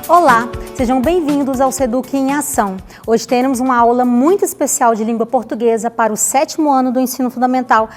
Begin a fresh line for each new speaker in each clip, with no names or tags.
Olá, sejam bem-vindos ao Seduc em Ação. Hoje teremos uma aula muito especial de língua portuguesa para o 7º ano do ensino fundamental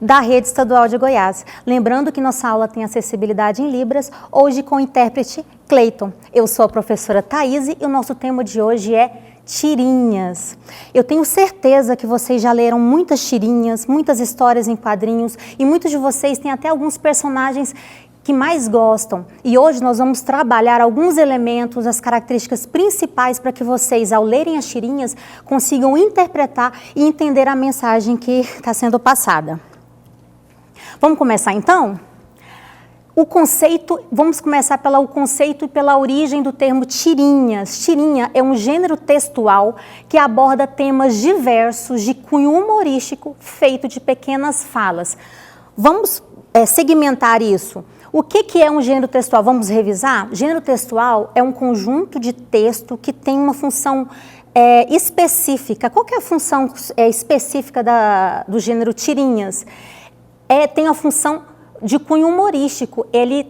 da Rede Estadual de Goiás. Lembrando que nossa aula tem acessibilidade em Libras, hoje com o intérprete Cleiton. Eu sou a professora Thaís e o nosso tema de hoje é tirinhas. Eu tenho certeza que vocês já leram muitas tirinhas, muitas histórias em quadrinhos e muitos de vocês têm até alguns personagens que mais gostam. E hoje nós vamos trabalhar alguns elementos, as características principais para que vocês, ao lerem as tirinhas, consigam interpretar e entender a mensagem que está sendo passada. Vamos começar então? Vamos começar pelo conceito e pela origem do termo tirinhas. Tirinha é um gênero textual que aborda temas diversos de cunho humorístico, feito de pequenas falas. Vamos segmentar isso. O que é um gênero textual? Vamos revisar? Gênero textual é um conjunto de texto que tem uma função específica. Qual que é a função específica do gênero tirinhas? Tem a função de cunho humorístico. Ele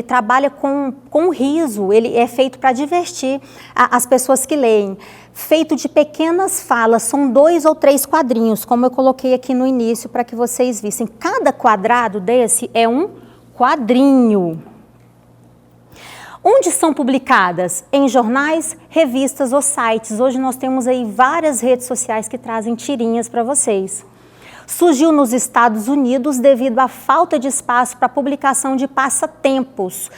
trabalha com riso, ele é feito para divertir as pessoas que leem. Feito de pequenas falas, são 2 ou 3 quadrinhos, como eu coloquei aqui no início para que vocês vissem. Cada quadrado desse é um quadrinho. Onde são publicadas? Em jornais, revistas ou sites. Hoje nós temos aí várias redes sociais que trazem tirinhas para vocês. Surgiu nos Estados Unidos devido à falta de espaço para publicação de passatempos.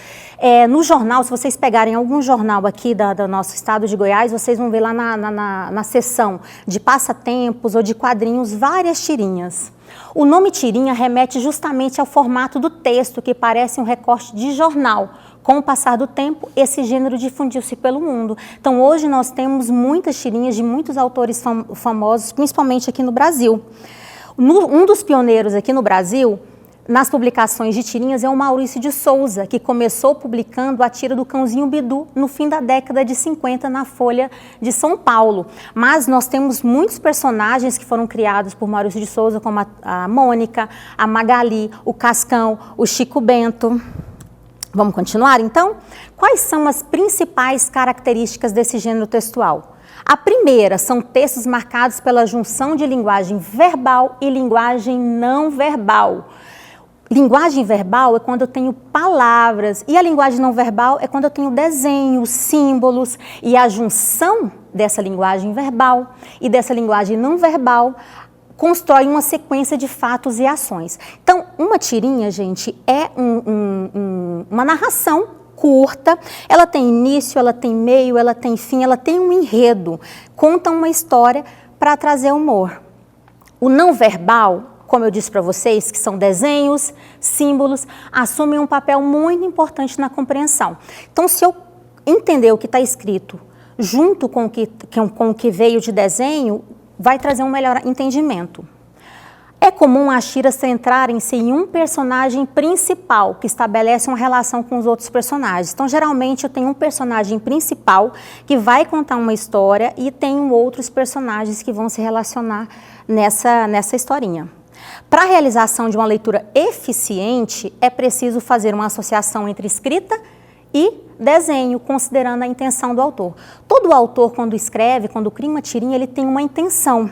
No jornal, se vocês pegarem algum jornal aqui do nosso estado de Goiás, vocês vão ver lá na seção de passatempos ou de quadrinhos várias tirinhas. O nome tirinha remete justamente ao formato do texto, que parece um recorte de jornal. Com o passar do tempo, esse gênero difundiu-se pelo mundo. Então, hoje nós temos muitas tirinhas de muitos autores famosos, principalmente aqui no Brasil. Um dos pioneiros aqui no Brasil, nas publicações de tirinhas, é o Maurício de Souza, que começou publicando a tira do Cãozinho Bidu no fim da década de 50 na Folha de São Paulo. Mas nós temos muitos personagens que foram criados por Maurício de Souza, como a Mônica, a Magali, o Cascão, o Chico Bento. Vamos continuar, então? Quais são as principais características desse gênero textual? A primeira são textos marcados pela junção de linguagem verbal e linguagem não verbal. Linguagem verbal é quando eu tenho palavras e a linguagem não verbal é quando eu tenho desenhos, símbolos, e a junção dessa linguagem verbal e dessa linguagem não verbal constrói uma sequência de fatos e ações. Então, uma tirinha, gente, é uma narração curta, ela tem início, ela tem meio, ela tem fim, ela tem um enredo, conta uma história para trazer humor. O não verbal, como eu disse para vocês, que são desenhos, símbolos, assumem um papel muito importante na compreensão. Então, se eu entender o que está escrito junto com o que veio de desenho, vai trazer um melhor entendimento. É comum as tiras centrarem-se em um personagem principal, que estabelece uma relação com os outros personagens. Então, geralmente, eu tenho um personagem principal que vai contar uma história e tenho outros personagens que vão se relacionar nessa historinha. Para a realização de uma leitura eficiente, é preciso fazer uma associação entre escrita e desenho, considerando a intenção do autor. Todo autor, quando escreve, quando cria uma tirinha, ele tem uma intenção.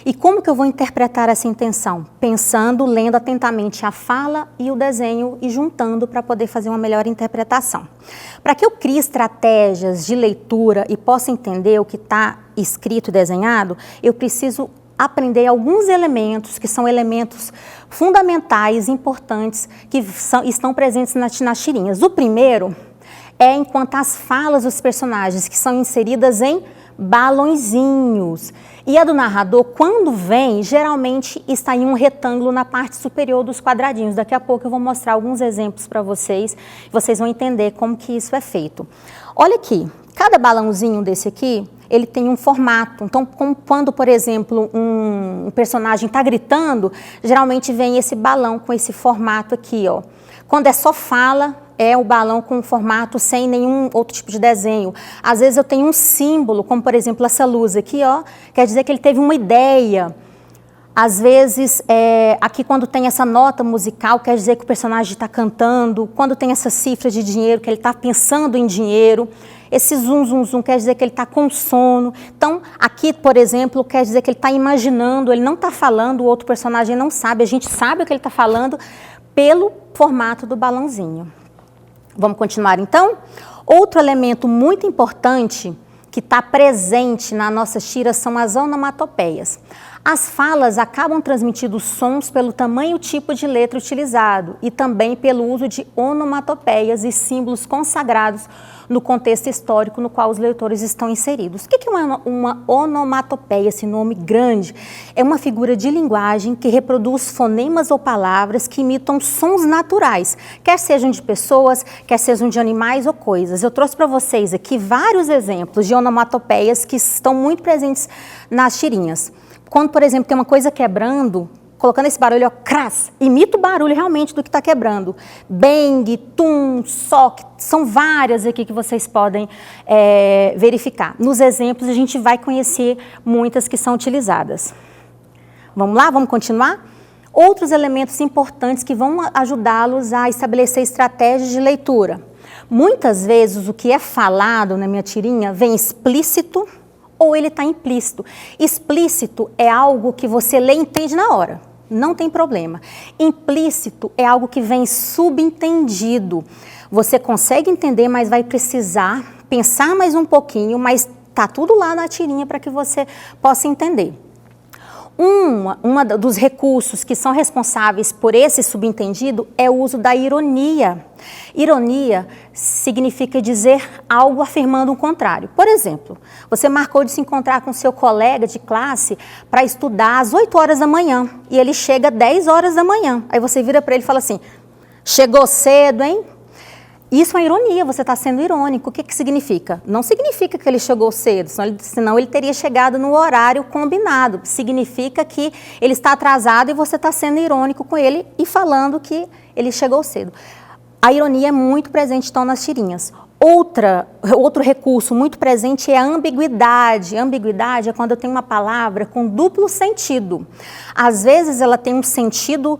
E como que eu vou interpretar essa intenção? Pensando, lendo atentamente a fala e o desenho e juntando para poder fazer uma melhor interpretação. Para que eu crie estratégias de leitura e possa entender o que está escrito e desenhado, eu preciso aprender alguns elementos que são elementos fundamentais, importantes, que estão presentes nas tirinhas. O primeiro é enquanto as falas dos personagens, que são inseridas em balõezinhos. E a do narrador, quando vem, geralmente está em um retângulo na parte superior dos quadradinhos. Daqui a pouco eu vou mostrar alguns exemplos para vocês, vocês vão entender como que isso é feito. Olha aqui, cada balãozinho desse aqui, ele tem um formato. Então, quando, por exemplo, um personagem está gritando, geralmente vem esse balão com esse formato aqui, ó. Quando é só fala, é o balão com formato sem nenhum outro tipo de desenho. Às vezes eu tenho um símbolo, como por exemplo essa luz aqui, ó, quer dizer que ele teve uma ideia. Às vezes, aqui quando tem essa nota musical, quer dizer que o personagem está cantando. Quando tem essa cifra de dinheiro, que ele está pensando em dinheiro. Esse zum, zum, zum quer dizer que ele está com sono. Então, aqui, por exemplo, quer dizer que ele está imaginando, ele não está falando, o outro personagem não sabe. A gente sabe o que ele está falando pelo formato do balãozinho. Vamos continuar, então? Outro elemento muito importante que está presente na nossa tira são as onomatopeias. As falas acabam transmitindo sons pelo tamanho e tipo de letra utilizado e também pelo uso de onomatopeias e símbolos consagrados no contexto histórico no qual os leitores estão inseridos. O que é uma onomatopeia, esse nome grande? É uma figura de linguagem que reproduz fonemas ou palavras que imitam sons naturais, quer sejam de pessoas, quer sejam de animais ou coisas. Eu trouxe para vocês aqui vários exemplos de onomatopeias que estão muito presentes nas tirinhas. Quando, por exemplo, tem uma coisa quebrando, colocando esse barulho, ó, cras, imita o barulho realmente do que está quebrando. Bang, tum, soc, são várias aqui que vocês podem verificar. Nos exemplos a gente vai conhecer muitas que são utilizadas. Vamos lá, vamos continuar? Outros elementos importantes que vão ajudá-los a estabelecer estratégias de leitura. Muitas vezes o que é falado na minha tirinha vem explícito, ou ele está implícito. Explícito é algo que você lê e entende na hora, não tem problema. Implícito é algo que vem subentendido. Você consegue entender, mas vai precisar pensar mais um pouquinho, mas está tudo lá na tirinha para que você possa entender. Um dos recursos que são responsáveis por esse subentendido é o uso da ironia. Ironia significa dizer algo afirmando o contrário. Por exemplo, você marcou de se encontrar com seu colega de classe para estudar às 8 horas da manhã e ele chega às 10 horas da manhã. Aí você vira para ele e fala assim, chegou cedo, hein? Isso é ironia, você está sendo irônico. O que significa? Não significa que ele chegou cedo, senão ele teria chegado no horário combinado. Significa que ele está atrasado e você está sendo irônico com ele e falando que ele chegou cedo. A ironia é muito presente, então, nas tirinhas. Outro recurso muito presente é a ambiguidade. Ambiguidade é quando eu tenho uma palavra com duplo sentido. Às vezes ela tem um sentido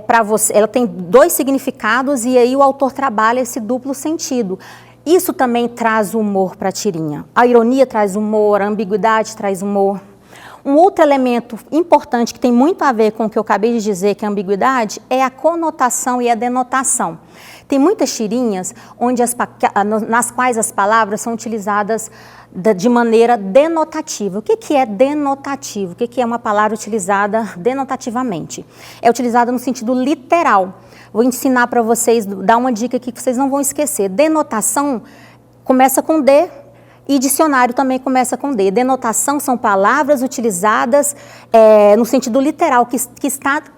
para você, ela tem dois significados e aí o autor trabalha esse duplo sentido. Isso também traz humor para a tirinha. A ironia traz humor, a ambiguidade traz humor. Um outro elemento importante que tem muito a ver com o que eu acabei de dizer, que é a ambiguidade, é a conotação e a denotação. Tem muitas tirinhas nas quais as palavras são utilizadas de maneira denotativa. O que é denotativo? O que é uma palavra utilizada denotativamente? É utilizada no sentido literal. Vou ensinar para vocês, dar uma dica aqui que vocês não vão esquecer. Denotação começa com D, e dicionário também começa com D. Denotação são palavras utilizadas no sentido literal,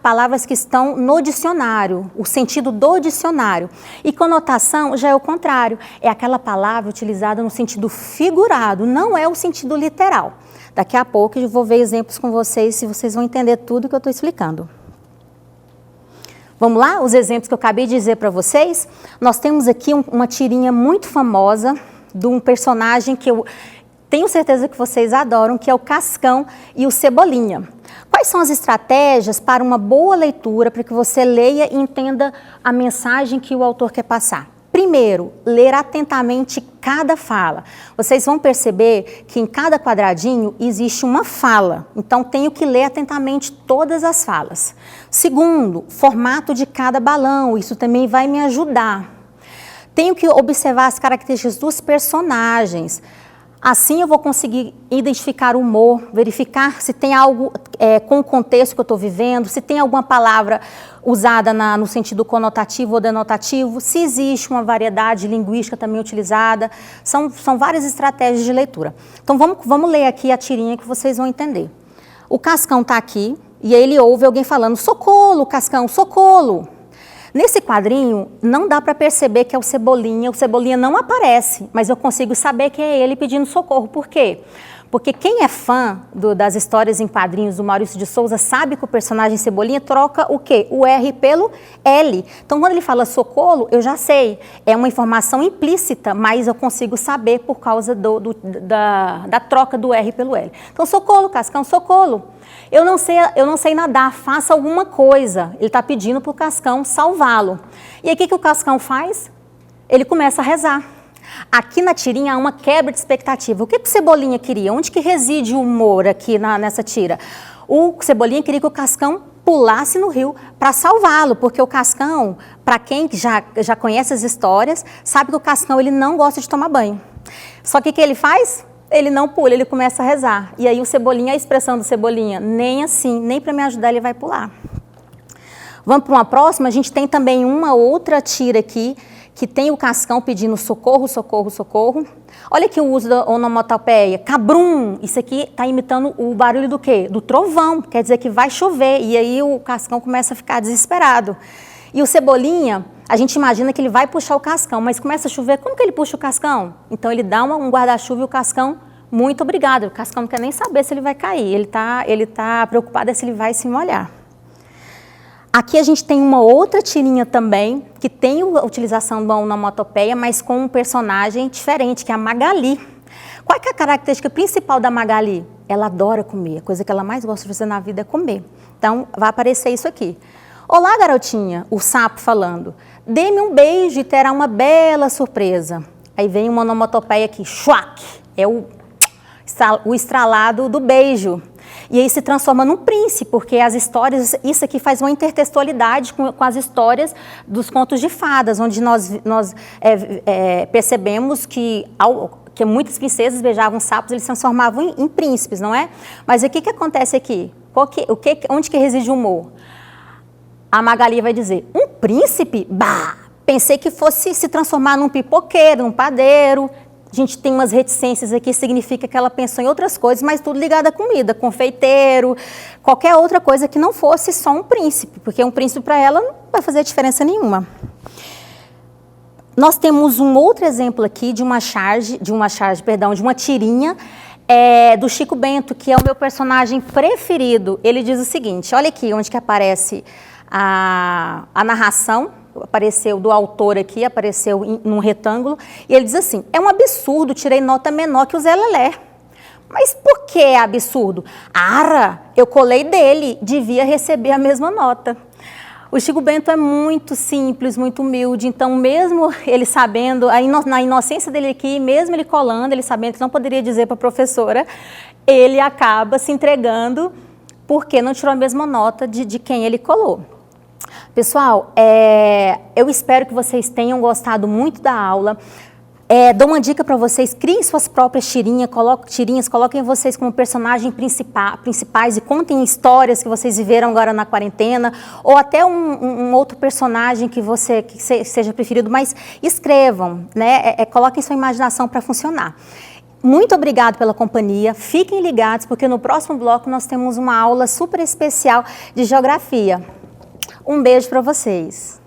palavras que estão no dicionário, o sentido do dicionário. E conotação já é o contrário, é aquela palavra utilizada no sentido figurado, não é o sentido literal. Daqui a pouco eu vou ver exemplos com vocês, se vocês vão entender tudo que eu estou explicando. Vamos lá? Os exemplos que eu acabei de dizer para vocês. Nós temos aqui uma tirinha muito famosa, de um personagem que eu tenho certeza que vocês adoram, que é o Cascão e o Cebolinha. Quais são as estratégias para uma boa leitura, para que você leia e entenda a mensagem que o autor quer passar? Primeiro, ler atentamente cada fala. Vocês vão perceber que em cada quadradinho existe uma fala, então tenho que ler atentamente todas as falas. Segundo, formato de cada balão, isso também vai me ajudar. Tenho que observar as características dos personagens. Assim eu vou conseguir identificar o humor, verificar se tem algo com o contexto que eu estou vivendo, se tem alguma palavra usada no sentido conotativo ou denotativo, se existe uma variedade linguística também utilizada. São várias estratégias de leitura. Então vamos ler aqui a tirinha que vocês vão entender. O Cascão está aqui e aí ele ouve alguém falando, socorro, Cascão, socorro. Nesse quadrinho, não dá para perceber que é o Cebolinha não aparece, mas eu consigo saber que é ele pedindo socorro. Por quê? Porque quem é fã das histórias em quadrinhos do Maurício de Souza sabe que o personagem Cebolinha troca o quê? O R pelo L. Então, quando ele fala Socorro, eu já sei. É uma informação implícita, mas eu consigo saber por causa da troca do R pelo L. Então, Socorro, Cascão, Socorro. Eu não sei nadar, faça alguma coisa. Ele está pedindo para o Cascão salvá-lo. E aí, o que o Cascão faz? Ele começa a rezar. Aqui na tirinha há uma quebra de expectativa. O que o Cebolinha queria? Onde que reside o humor aqui nessa tira? O Cebolinha queria que o Cascão pulasse no rio para salvá-lo, porque o Cascão, para quem já conhece as histórias, sabe que o Cascão ele não gosta de tomar banho. Só que o que ele faz? Ele não pula, ele começa a rezar. E aí o Cebolinha, a expressão do Cebolinha, nem assim, nem para me ajudar ele vai pular. Vamos para uma próxima? A gente tem também uma outra tira aqui, que tem o Cascão pedindo socorro, socorro, socorro. Olha aqui o uso da onomatopeia, cabrum. Isso aqui está imitando o barulho do quê? Do trovão, quer dizer que vai chover. E aí o Cascão começa a ficar desesperado. E o Cebolinha, a gente imagina que ele vai puxar o Cascão, mas começa a chover, como que ele puxa o Cascão? Então ele dá um guarda-chuva e o Cascão, muito obrigado. O Cascão não quer nem saber se ele vai cair, ele tá preocupado se ele vai se molhar. Aqui a gente tem uma outra tirinha também, que tem a utilização da onomatopeia, mas com um personagem diferente, que é a Magali. Qual é, que é a característica principal da Magali? Ela adora comer, a coisa que ela mais gosta de fazer na vida é comer. Então, vai aparecer isso aqui. Olá, garotinha, o sapo falando. Dê-me um beijo e terá uma bela surpresa. Aí vem uma onomatopeia aqui, chuac, é o estralado do beijo. E aí se transforma num príncipe, porque as histórias, isso aqui faz uma intertextualidade com as histórias dos contos de fadas, onde nós percebemos que muitas princesas beijavam sapos, eles se transformavam em príncipes, não é? Mas o que acontece aqui? Onde que reside o humor? A Magali vai dizer, um príncipe? Bah! Pensei que fosse se transformar num pipoqueiro, num padeiro. A gente tem umas reticências aqui, significa que ela pensou em outras coisas, mas tudo ligado à comida, confeiteiro, qualquer outra coisa que não fosse só um príncipe, porque um príncipe para ela não vai fazer diferença nenhuma. Nós temos um outro exemplo aqui de uma tirinha do Chico Bento, que é o meu personagem preferido. Ele diz o seguinte, olha aqui onde que aparece a narração, apareceu do autor aqui, apareceu num retângulo, e ele diz assim, é um absurdo, tirei nota menor que o Zé Lelé. Mas por que é absurdo? Ara, eu colei dele, devia receber a mesma nota. O Chico Bento é muito simples, muito humilde, então mesmo ele sabendo, na inocência dele aqui, mesmo ele colando, ele sabendo que não poderia dizer para a professora, ele acaba se entregando porque não tirou a mesma nota de quem ele colou. Pessoal, eu espero que vocês tenham gostado muito da aula. Dou uma dica para vocês, criem suas próprias tirinhas, coloquem vocês como personagens principais e contem histórias que vocês viveram agora na quarentena, ou até um outro personagem que seja preferido, mas escrevam, né? Coloquem sua imaginação para funcionar. Muito obrigada pela companhia, fiquem ligados, porque no próximo bloco nós temos uma aula super especial de geografia. Um beijo para vocês.